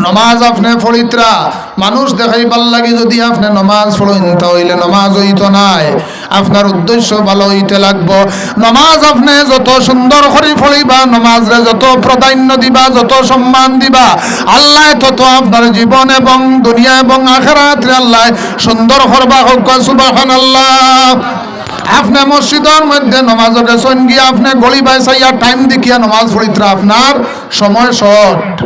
নমাজ আপনি ফলিত্রা মানুষ দেখাইবার লাগি যদি আপনি নমাজ পড়েন তাহলে নমাজ হইতো নাই, আপনার উদ্দেশ্য ভালো হইতে লাগবো। নমাজ আপনি যত সুন্দর করে পড়িবা, নমাজরে যত প্রাধান্য দিবা, যত সম্মান দিবা, আল্লাহ তত আপনার জীবন এবং দুনিয়া এবং আখিরাতে আল্লাহ সুন্দর করবা। হোক সুবহানাল্লাহ। আপনি মসজিদের মধ্যে নমাজ গেছেন গিয়ে আপনি গলি বাইসাইয়া টাইম দেখিয়া নমাজ পড়িত্রা আপনার সময় শর্ট।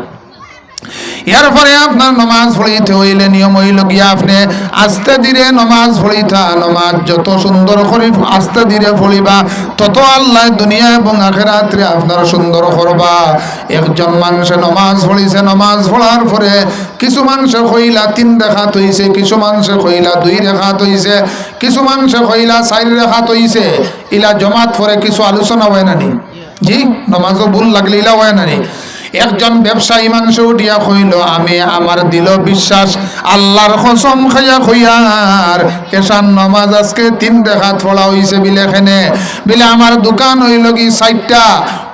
এরপরে আপনার নমাজ পড়িতে হইলে নিয়ম হইল গিয়া আপনি আস্তে ধীরে নমাজ পড়িতা। নমাজ যত সুন্দর করে আস্তে ধীরে পড়িবা তত আল্লাহ দুনিয়া এবং আখিরাতে আপনার সুন্দর করবা। একজন মানুষে নমাজ পড়িছে, নমাজ পড়ার পরে কিছু মানুষে কইলা 3 রাকাত হইছে, কিছু মানুষে কইলা 2 রাকাত হইছে, কিছু মানুষে কইলা 4 রাকাত হইছে। ইলা জমাত পরে কিছু আলোচনা হয় না নি? জি, নমাজও ভুল লাগলে ইলা হয় না নি? একজন ব্যবসায়ী মানুষ উঠিয়া কইল, আমি আমার দিল বিশ্বাস আল্লাহর কসম খাইয়া কইয়ার এশার নমাজ আজকে 3 রাকাত পড়া হইছে বিলে এখানে বিলে আমার দোকান হইল কি 4টা।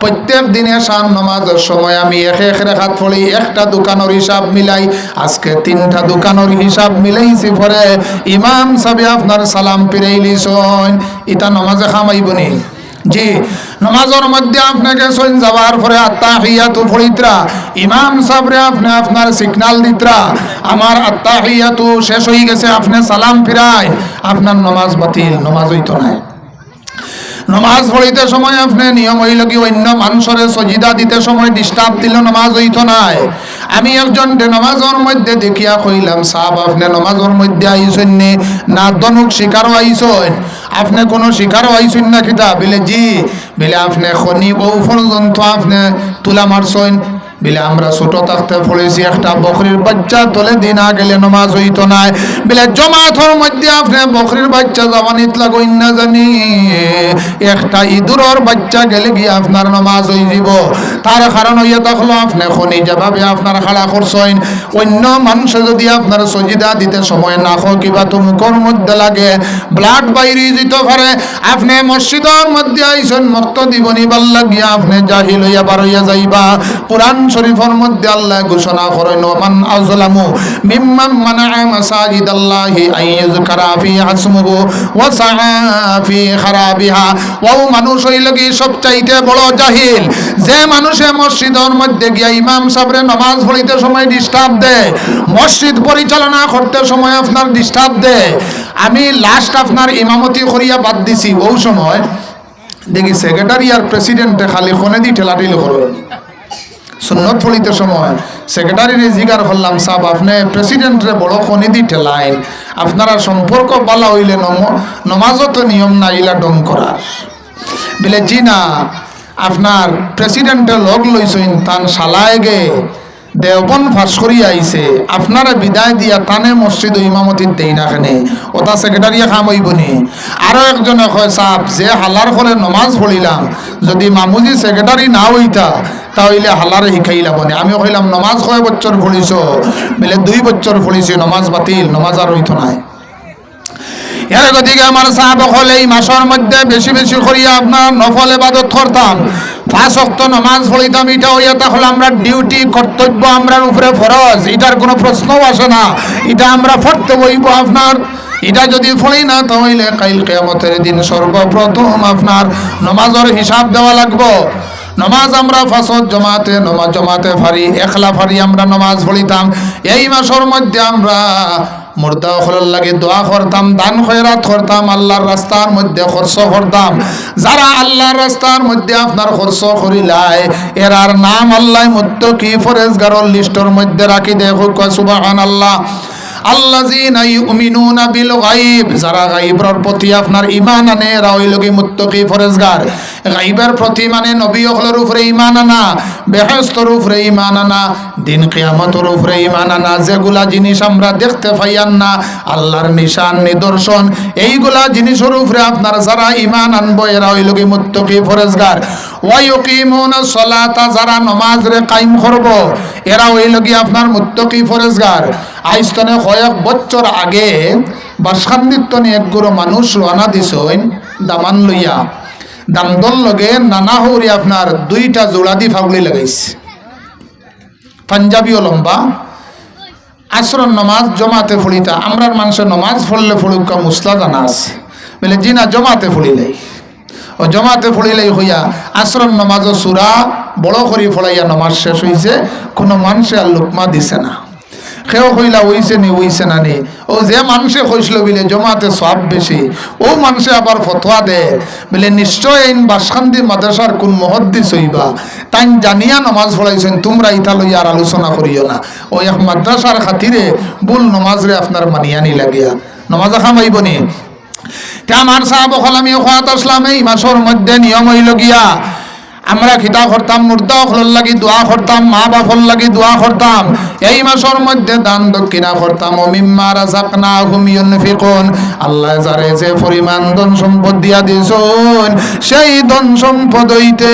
প্রত্যেক দিন এশার নমাজের সময় আমি এক রাকাত পড়ি, একটা দোকানের হিসাব মিলাই। আজকে 3টা দোকানের হিসাব মিলাইছি পরে ইমাম সাহেব আপনার সালাম ফিরাইলিছন, এটা নমাজে খামাইবনি? জি, নমাজের মধ্যে আপনাকে সইন যাওয়ার পরে আত্তাহিয়াতু পড়িত্রা, ইমাম সাহেবরে আপনি আপনার সিগন্যাল দিত্রা আমার আত্তাহিয়াতু শেষ হয়ে গেছে, আপনি সালাম ফিরাই, আপনার নমাজ বাতিল, নমাজ হইতো না। নমাজ পড়িতে সময় আপনি নিয়ম হইল কি অন্য মানুষের সজিদা দিতে সময় ডিস্টার্ব দিলে নমাজ হইতো নাই। আমি একজন নমাজের মধ্যে দেখিয়া কইলাম, সাহেব আপনি নমাজের মধ্যে আইসেন না দনুক শিকারও আইসেন? আপনি কোনো শিকারও আইসেন না কিতা? বিলে জি। বিলে আপনি খনি ও পর্যন্ত আপনি তুলা মারছেন? বিলে আমরা ছোট থাকতে পড়েছি একটা বকরির বাচ্চা তোলে দিন আ গেলে নমাজ হইতো নাই। বিলে জমাতের মধ্যে আপনি বকরির বাচ্চা জামানিত লাগইন না জানি, একটা ইঁদুরের বাচ্চা গেলে গিয়ে আপনার নমাজ হয়ে যাব। তার কারণ হইয়া থাকলো আপনি খনি যেভাবে আপনার খাড়া করছেন, অন্য মানুষ যদি আপনার সজিদা দিতে সময় না হোক কিবা তো মুখের মধ্যে লাগে ব্লাড বাইরে যেতে পারে। আপনি মসজিদের মধ্যে আইসেন মক্ত দিবনি ভাল লাগিয়া আপনি জাহিল হইয়া বার হইয়া যাইবা। কোরআন শরীফের মধ্যে আল্লাহ ঘোষণা করেন, মান আযলামু মিম্মান মানাআ মাসাজিদাল্লাহি আইয়ুযকারা ফি ইসমুহু ওয়া সাআ ফি খারাবিহা। ও মানুষ হইল কি সবচাইতে বড় জাহিল যে মানুষে মসজিদের মধ্যে গিয়া ইমাম সাহেবরে নামাজ পড়িতে সময় ডিস্টার্ব দেয়, মসজিদ পরিচালনা করতে সময় আপনার ডিস্টার্ব দেয়। আমি লাস্ট আপনার ইমামতি করিয়া বাদ দিছি, ওই সময় দেখি সেক্রেটারি আর প্রেসিডেন্টে খালি ফোনে দি ঠেলাঠিলি করবেন। সুন্নত পড়িতে সময় সেক্রেটারির জিগার করলাম, সাহেব আপনি প্রেসিডেন্টরে বড় খনি দি ঠেলাইন, আপনারা সম্পর্ক বালা হইলে নমাজও তো নিয়ম না ইলা ডং করার। বলে জি না, আপনার প্রেসিডেন্টের লগ লইছেন তান শালায় গে দেওবন ফাঁস করিয়া আইছে, আপনারা বিদায় দিয়া তানে মসজিদ ইমামতি দেই না কেনে, ওটা সেক্রেটারিয়া খাম হইবনি। আরো একজনে কয়, সাপ যে হালার করে নমাজ পড়িলাম যদি মামুজি সেক্রেটারি না হইতা তাহলে হালারে শিখাইলাম বনে। আমি কইলাম নমাজ কয় বছর পড়িছ? বলে 2 বছর পড়িছি, নমাজ বাতিল, নমাজ আর হইতো নাই। এর গতিকে আমার সাহাব হলে এই মাসের মধ্যে বেশি বেশি করিয়া আপনার নফল ইবাদত করতাম, 5 ওয়াক্ত নামাজ পড়িতাম। এটা হইয়া তাহলে আমরা ডিউটি কর্তব্য আমরার উপরে ফরজ, এটার কোনো প্রশ্নও আসে না, এটা আমরা পড়তে বইব আপনার। এটা যদি পড়ি না তাহলে কাল কিয়ামতের দিন সর্বপ্রথম আপনার নামাজের হিসাব দেওয়া লাগবো। নমাজ আমরা ফাসদ জমাতে ফারি, একলা ফারি আমরা নমাজ পড়িতাম। এই মাসের মধ্যে আমরা মুর্দা হলার লাগে দোয়া করতাম, দান খয়রাত করতাম, আল্লাহর রাস্তার মধ্যে খরচ করতাম। যারা আল্লাহর রাস্তার মধ্যে আপনার খরচ করিলাই এরার নাম আল্লাহ মুত্তাকি ফরেজগারর লিস্টের মধ্যে রাখি দেখো, সুবহানাল্লাহ। আল্লাযীনা ইউমিনুনা বিল গায়ব, যারা গায়বের প্রতি আপনার ঈমান আনে এরা হইল কি মুত্তাকি ফরেজগার। গায়বের প্রতি মানে নবী হলের উপরে ঈমান আনা, বেহেশতের উপরে ঈমান আনা, দিন কিয়ামতের উপরে ঈমান আনা। যেগুলা জিনিস আমরা দেখতে পাইয়ান না, আল্লাহর নিশান নিদর্শন, এইগুলা জিনিসের উপরে আপনার যারা ঈমান আনবো এরা হইল কি মুত্তাকি ফরেজগার। ওয়া ইউকিমুনাস সালাতা, যারা নামাজরে কায়েম করব এরা হইল কি আপনার মুত্তাকি ফরেজগার। আইস্তনে কয়েক বছর আগে বাসখান্দিত্তনে একগুলো মানুষ রওনা দিছেন দামান লইয়া, দামদল লগে নানা হৌরি আপনার 2টা জোড়া দি ফাগলি লাগাইছে। পাঞ্জাবিও লম্বা আসরন নমাজ জমাতে ফড়িতা আমরার মানুষের নমাজ ফড়লে ফড়ুকা মুসলা জানা আছে বলে জি না জমাতে ফড়িলেই ও জমাতে ফড়িলেই হইয়া আসরন নমাজও সুরা বড় করি ফড়াইয়া নমাজ শেষ হইছে কোনো মানুষে আর লুকমা দিছে না কেউ কইলা হইছে নি হইছে না নি ও যে মানুষে কইছিল বলে জমাতে সব বেশি ও মানুষে আবার ফতোয়া দেয় বলে নিশ্চয় আইন বাসখান্দি মাদ্রাসার কোন মুহাদ্দিস হইবা তাই জানিয়া নামাজ পড়াইছেন তোমরা ইতা লইয়া আর আলোচনা করিও না ও এক মাদ্রাসার খাতিরে বুল নমাজ রে আপনার মানিয়ানি লাগিয়া নমাজ খামাইব নি তে আমার সাহাব আমি খাওয়াত আসলাম এই মাসের মধ্যে নিয়ম হইল গিয়া আমরা খিতা করতাম মুর্দা হল লাগি দোয়া করতাম মা বাপর লাগি দোয়া করতাম এই মাসের মধ্যে দান দক্ষিণা করতাম ও মিম্মা রাযাকনাহুম ইউনফিকুন আল্লাহ যারে যে পরিমাণ ধন সম্পদ দিয়া দিয়েছেন সেই ধন সম্পদ হইতে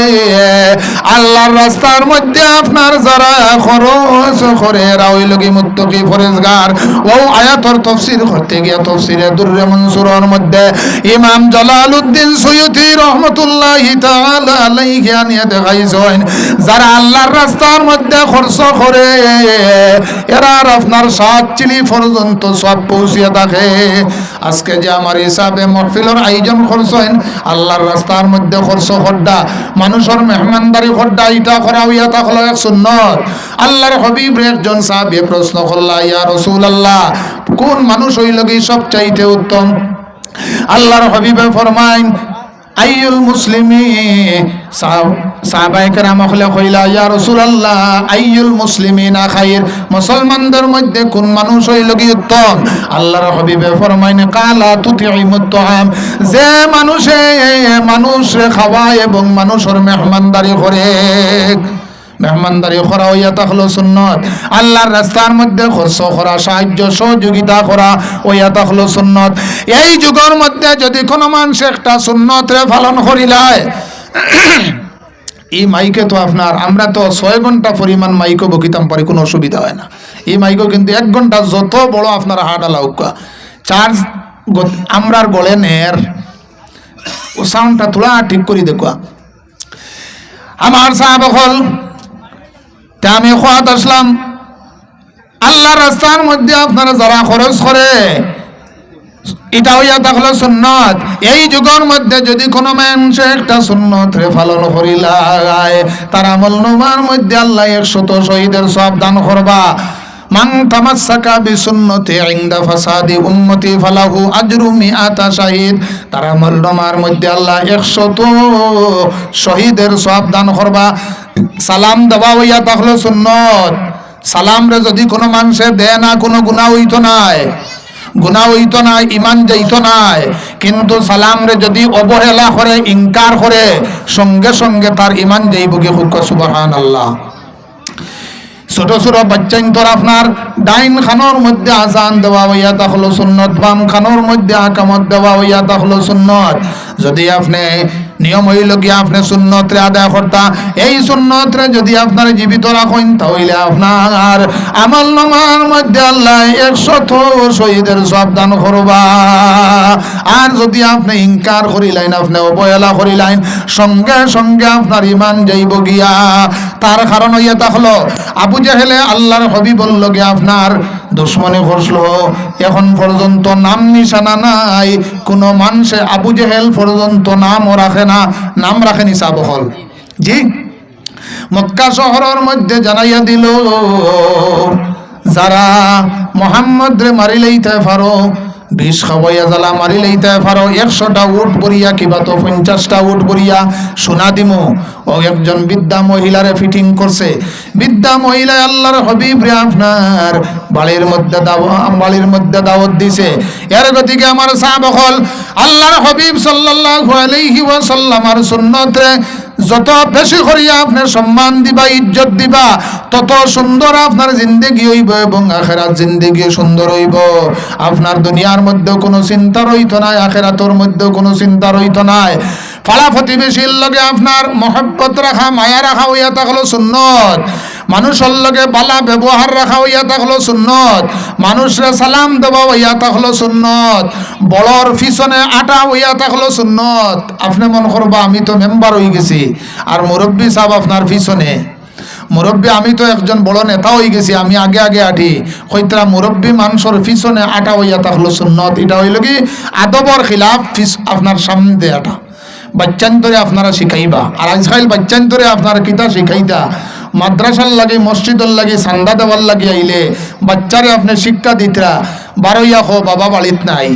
আল্লাহর রাস্তার মধ্যে আপনার যারা খরচ করে এরা হইল কি মুত্তাকি পরেজগার ও আয়াতর তাফসীর করতে গিয়া তাফসীরে দুররে মনসুরের মধ্যে ইমাম জালালউদ্দিন সুয়ুতি রাহমাতুল্লাহি তাআলা আলাইহি নিয়ে দেখাইছেন যারা আল্লাহর রাস্তার মধ্যে খরচ করে এরা আপনার 7 চিলি পর্যন্ত সব পৌঁছিয়ে থাকে আজকে যে আমার হিসাবে মাহফিলের আয়োজন করছেন আল্লাহর রাস্তার মধ্যে খরচ করডা মানুষের মেহমানদারি করডা এটা করা হইয়া থাকলো এক সুন্নত আল্লাহর হাবিব একজন সাহাবী প্রশ্ন করলা ইয়া রাসূলুল্লাহ কোন মানুষ হইল কি সবচাইতে উত্তম আল্লাহর হাবিবে ফরমাইন আইয়ুল মুসলিমি সাহাবায়ে কেরাম কইলা ইয়া রাসূলুল্লাহ আইয়ুল মুসলিমিনা খায়র মুসলমানদের মধ্যে কোন মানুষ হইল কি উত্তম আল্লাহর হাবিবে ফরমাইন কালা তুতিইমুত তুআম যে মানুষে খাওয়ায় এবং মানুষের মেহমানদারি করে মেহমানদারি করা হইয়া থাকলো সুন্নত আল্লাহর রাস্তার মধ্যে খরচ করা সাহায্য সহযোগিতা করা হইয়া থাকলো সুন্নত এই যুগের মধ্যে যদি কোনো মানুষ একটা সুন্নত রে পালন করিলায় এই মাইকে তো আপনার আমরা তো 6 ঘন্টা পরিমাণ মাইকও বকিতাম পারি কোনো অসুবিধা হয় না এই মাইকও কিন্তু 1 ঘন্টা যত বড় আপনার হাডালা উকা চার্জ আমরার গলে নের ও সাউন্ডটা তোলা ঠিক করে দেখো আমার সাহাবা হল তা আমি খাওয়াত আসলাম আল্লাহর রাস্তার মধ্যে আপনারা যারা খরচ করে এটা হইয়া থাকলো সুন্নত এই যুগের মধ্যে যদি কোনো মানুষ একটা সুন্নত রে পালন করিলায় তার আমল নামার মধ্যে আল্লাহ 100 শহীদের সওয়াব দান করবা মান তামাসসাকা বিসুন্নতি ইনদা ফাসাদি উম্মতি ফালাহু আজরু মিআতা শাহীদ তার আমল নামার মধ্যে আল্লাহ 100 শহীদের সওয়াব দান করবা সালাম দেওয়া হইয়া থাকলো সুন্নত সালাম রে যদি কোনো মানুষে দেয় না কোনো গুনাহ হইতো না ইমান যাইতো নাই কিন্তু সালাম রে যদি অবহেলা করে ইনকার করে সঙ্গে সঙ্গে তার ইমান যাইব কি সুবহানাল্লাহ ছোট ছোট বাচ্চাইন তোর আপনার ডাইন খানোর মধ্যে আজান দেওয়া হইয়া থাকলো সুন্নত বাম খানোর মধ্যে আকামত দেওয়া হইয়া থাকলো সুন্নত যদি আপনি নিয়ম হইল কি আপনি সুন্নত রে আদায় করতা এই সুন্নত রে যদি আপনার জীবিত রাখেন তাহলে আপনার আমল নামার মধ্যে আল্লাহ 100 শহীদের সওয়াব দান করবা আর যদি আপনি ইনকার করিলেন আপনি অবহেলা করিলেন সঙ্গে সঙ্গে আপনার ইমান যাইব গিয়া তার কারণ হইয়া থাকলো আবু জাহেলে আল্লাহর হাবিবর লগে আপনার দুশমনি করছিল এখন পর্যন্ত নাম নিশানা নাই কোন মানুষে আবু জাহেল পর্যন্ত নামও রাখে না নাম রাখেনি সাবহল জি মক্কা শহরের মধ্যে জানাইয়া দিল যারা মোহাম্মদ রে মারি লইতে পারো 20 খাওয়াইয়া জ্বালা মারি লইতে পারো 100টা উট পরিয়া কিবা তো 50টা উট পরিয়া সোনা দিমু ও একজন বৃদ্ধা মহিলারে ফিটিং করছে বৃদ্ধা মহিলা আল্লাহর হাবিব রে আপনার বাড়ির মধ্যে দাওয়াত দিছে এর গতিকে আমার সাহাবা হল আল্লাহর হাবিব সাল্লাল্লাহু আলাইহি ওয়াসাল্লাম আর সুন্নত রে যত বেশি করিয়া আপনি সম্মান দিবা ইজ্জত দিবা তত সুন্দর আপনার জিন্দেগি হইব এবং আখিরাত জিন্দেগি সুন্দর হইব আপনার দুনিয়ার মধ্যে কোনো চিন্তা রইতো না আখিরাতের মধ্যে কোনো চিন্তা রইতো না পাড়া প্রতিবেশীর লগে আপনার মহব্বত রাখা মায়া রাখা হইয়া থাকলো সুন্নত মানুষের লগে বালা ব্যবহার রাখা হইয়া থাকলো সুন্নত মানুষরে সালাম দেওয়া হইয়া থাকলো সুন্নত বড়র পিছনে আটা হইয়া থাকলো সুন্নত আপনি মন করবা আমি তো মেম্বার হয়ে গেছি আর মুরব্বী সাহেব আপনার পিছনে মুরব্বী আমি তো একজন বড় নেতা হয়ে গেছি, আমি আগে আগে আঠি কইতরা মুরব্বী মানুষের পিছনে আটা হইয়া থাকলো সুন্নত। এটা হইল কি আদবর খিলাফ আপনার সামনে দিয়ে আটা বাচ্চান্তরে আপনারা শিখাইবা। আর আজকাল বাচ্চান্তরে আপনারা কিতা শিখাইতা মাদ্রাসার লাগে মসজিদর লাগে চান্দা দেওয়ার লাগে আইলে বাচ্চারে আপনি শিক্ষা দিতরা বারোইয়া খো বাবা বাড়িত নাই,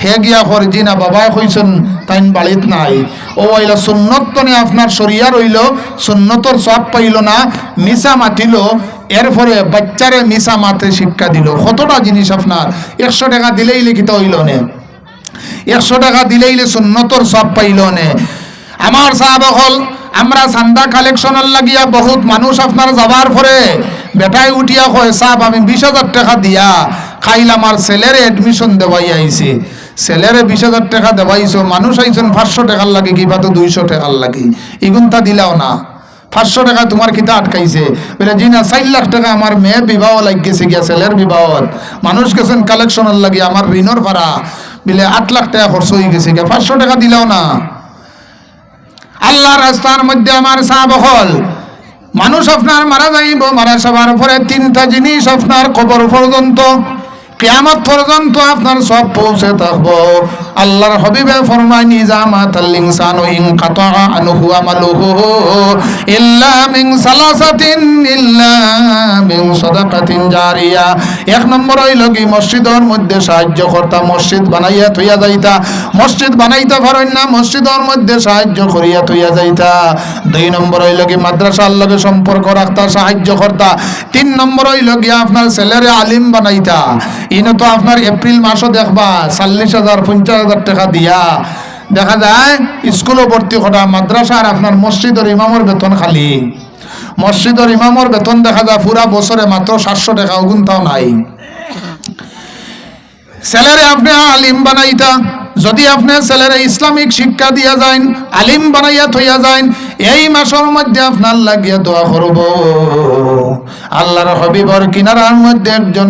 হে গিয়া খরজি না বাবাই কইছেন তাইন বাড়িত নাই। ও আইলা সুন্নত তনে আপনার শরিয়া রইল, সুন্নতর সব পাইল না, মিশা মাতিল, এরপরে বাচ্চারে মিশা মাতে শিক্ষা দিল। কতটা জিনিস আপনার 100 টাকা দিলেই লিখিত হইল নে, 100 টাকা দিলেই সুন্নতর সব পাইল নে। আমার সাহাব হল আমরা চান্দা কালেকশনের লাগিয়া বহুত মানুষ আপনার যাবার পরে বেটাই উঠিয়া কয় সাহেব আমি 20,000 টাকা দিয়া খাইল আমার ছেলের এডমিশন দেওয়াই আইছি, ছেলেরে 20,000 টাকা দেওয়াইছো, মানুষ আইছেন 500 টাকার লাগে কিবা তো 200 টাকার লাগে, ইগুনটা দিলাও না, 500 টাকা তোমার কিতা আটকাইছে? বলে জি না 4 লাখ টাকা আমার মেয়ে বিবাহ লাগিয়েছে গিয়া ছেলের বিবাহ, মানুষ গেছেন কালেকশনের লাগে আমার ঋণর ভাড়া বলে 8 লাখ টাকা খরচ হয়ে গেছে গিয়া, 500 টাকা দিলাও না। আল্লাহর রাস্তার মধ্যে আমার সাহাব হল মানুষ আপনার মারা যাইব, মারা যাবার পরে 3টা জিনিস আপনার কবর পর্যন্ত কিয়ামত পর্যন্ত আপনার সব পৌঁছে থাকবো। আল্লাহর হাবিবে ফরমায় নিজামাতাল ইনসানু ইন কাতা আনহু আমালুহু ইল্লা মিন সালাসাতিন ইল্লা মিন সাদাকাতিন জারিয়া। 1 নম্বর হইল কি মসজিদের মধ্যে সাহায্য করতা, মসজিদ বানাইয়া থইয়া যাইতা, মসজিদ বানাইতে পারেন না মসজিদের মধ্যে সাহায্য করিয়া থইয়া যাইতা। 2 নম্বর হইল কি মাদ্রাসার লগে সম্পর্ক রাখতা, সাহায্য করতা। 3 নম্বর হইল কি আপনার ছেলেরে আলিম বানাইতা। ইনো তো আপনার এপ্রিল মাসও দেখবা 40,000 50,000 টাকা দিয়া দেখা যায় স্কুলও ভর্তি করা, মাদ্রাসার আপনার মসজিদের ইমামের বেতন খালি, মসজিদের ইমামের বেতন দেখা যায় পুরা বছরে মাত্র 700 টাকা, ওগুনটাও নাই। ছেলেরে আপনি আলিম বানাইতা, যদি আপনি ছেলেরে ইসলামিক শিক্ষা দিয়া যান, আলিম বানাইয়া থইয়া যান, এই মাসের মধ্যে আপনার লাগিয়া দোয়া করব। আল্লাহর হাবিবর কিনারার মধ্যে একজন